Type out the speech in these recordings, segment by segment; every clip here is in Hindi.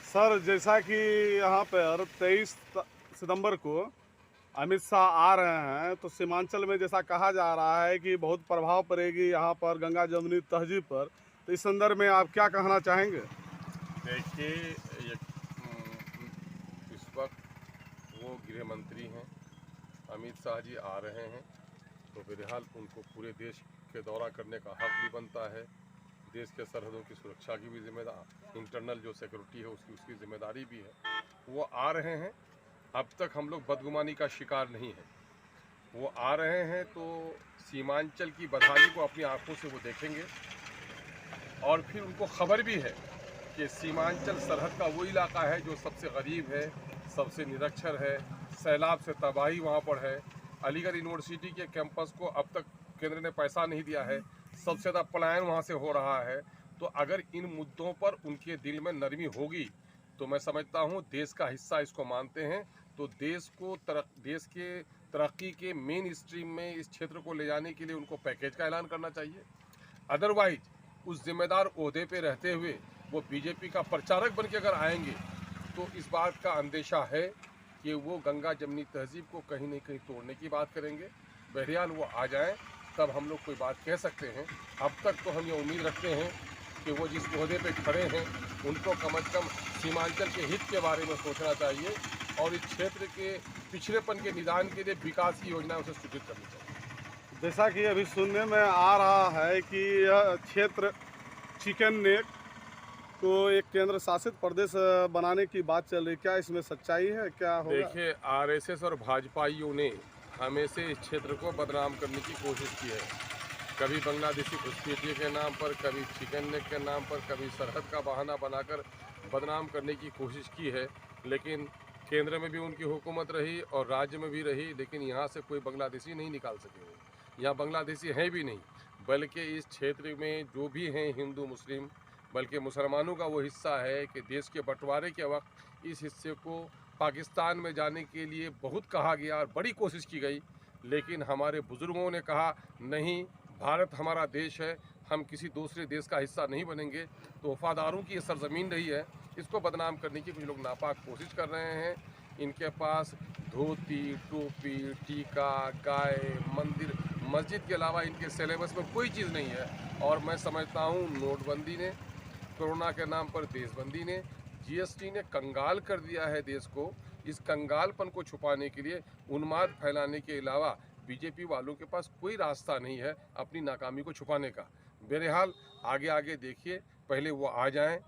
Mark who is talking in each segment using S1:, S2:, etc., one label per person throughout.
S1: सर, जैसा कि यहाँ पर 23 सितंबर को अमित शाह आ रहे हैं, तो सीमांचल में जैसा कहा जा रहा है कि बहुत प्रभाव पड़ेगी यहाँ पर गंगा जमुनी तहजीब पर, तो इस संदर्भ में आप क्या कहना चाहेंगे?
S2: देखिए, इस वक्त वो गृह मंत्री हैं, अमित शाह जी आ रहे हैं, तो बहरहाल उनको पूरे देश के दौरा करने का हक भी बनता है। देश के सरहदों की सुरक्षा की भी जिम्मेदार, इंटरनल जो सिक्योरिटी है उसकी जिम्मेदारी भी है। वो आ रहे हैं, अब तक हम लोग बदगुमानी का शिकार नहीं है। वो आ रहे हैं तो सीमांचल की बदहाली को अपनी आंखों से वो देखेंगे, और फिर उनको खबर भी है कि सीमांचल सरहद का वो इलाका है जो सबसे गरीब है, सबसे निरक्षर है, सैलाब से तबाही वहाँ पर है। अलीगढ़ यूनिवर्सिटी के कैंपस को अब तक केंद्र ने पैसा नहीं दिया है, सबसे ज़्यादा पलायन वहाँ से हो रहा है। तो अगर इन मुद्दों पर उनके दिल में नरमी होगी तो मैं समझता हूँ देश का हिस्सा इसको मानते हैं, तो देश के तरक्की के मेन स्ट्रीम में इस क्षेत्र को ले जाने के लिए उनको पैकेज का ऐलान करना चाहिए। अदरवाइज उस जिम्मेदार ओहदे पे रहते हुए वो बीजेपी का प्रचारक बन के अगर आएंगे तो इस बात का अंदेशा है कि वो गंगा जमुनी तहजीब को कहीं न कहीं तोड़ने की बात करेंगे। बहरहाल वो आ जाएं तब हम लोग कोई बात कह सकते हैं। अब तक तो हम ये उम्मीद रखते हैं कि वो जिस ओहदे पे खड़े हैं उनको कम से कम सीमांचल के हित के बारे में सोचना चाहिए और इस क्षेत्र के पिछड़ेपन के निदान के लिए विकास की योजना उसे स्वीकृत करनी चाहिए।
S1: जैसा कि अभी सुनने में आ रहा है कि यह क्षेत्र चिकन नेक को एक केंद्र शासित प्रदेश बनाने की बात चल रही, क्या इसमें सच्चाई है, क्या होगा?
S2: देखिए, आरएसएस और भाजपाइयों ने हमेशा इस क्षेत्र को बदनाम करने की कोशिश की है। कभी बांग्लादेशी घुसपैठियों के नाम पर, कभी चिकन नेक के नाम पर, कभी सरहद का बहाना बनाकर बदनाम करने की कोशिश की है। लेकिन केंद्र में भी उनकी हुकूमत रही और राज्य में भी रही, लेकिन यहाँ से कोई बांग्लादेशी नहीं निकाल सके वो। यहाँ बांग्लादेशी हैं भी नहीं, बल्कि इस क्षेत्र में जो भी हैं हिंदू मुस्लिम, बल्कि मुसलमानों का वो हिस्सा है कि देश के बंटवारे के वक्त इस हिस्से को पाकिस्तान में जाने के लिए बहुत कहा गया और बड़ी कोशिश की गई, लेकिन हमारे बुज़ुर्गों ने कहा नहीं, भारत हमारा देश है, हम किसी दूसरे देश का हिस्सा नहीं बनेंगे। तो वफादारों की ये सरजमीन रही है, इसको बदनाम करने की कुछ लोग नापाक कोशिश कर रहे हैं। इनके पास धोती, टोपी, टीका, गाय, मंदिर, मस्जिद के अलावा इनके सिलेबस में कोई चीज़ नहीं है। और मैं समझता हूँ नोटबंदी ने, कोरोना के नाम पर देशबंदी ने, जीएसटी ने कंगाल कर दिया है देश को। इस कंगालपन को छुपाने के लिए उन्माद फैलाने के अलावा बीजेपी वालों के पास कोई रास्ता नहीं है अपनी नाकामी को छुपाने का। बहरहाल आगे आगे देखिए, पहले वो आ जाएं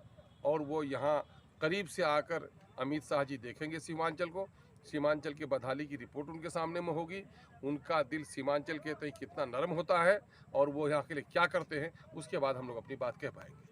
S2: और वो यहाँ करीब से आकर अमित शाह जी देखेंगे सीमांचल को। सीमांचल की बदहाली की रिपोर्ट उनके सामने में होगी। उनका दिल सीमांचल के तय कितना नरम होता है और वो यहाँ के लिए क्या करते हैं, उसके बाद हम लोग अपनी बात कह पाएंगे।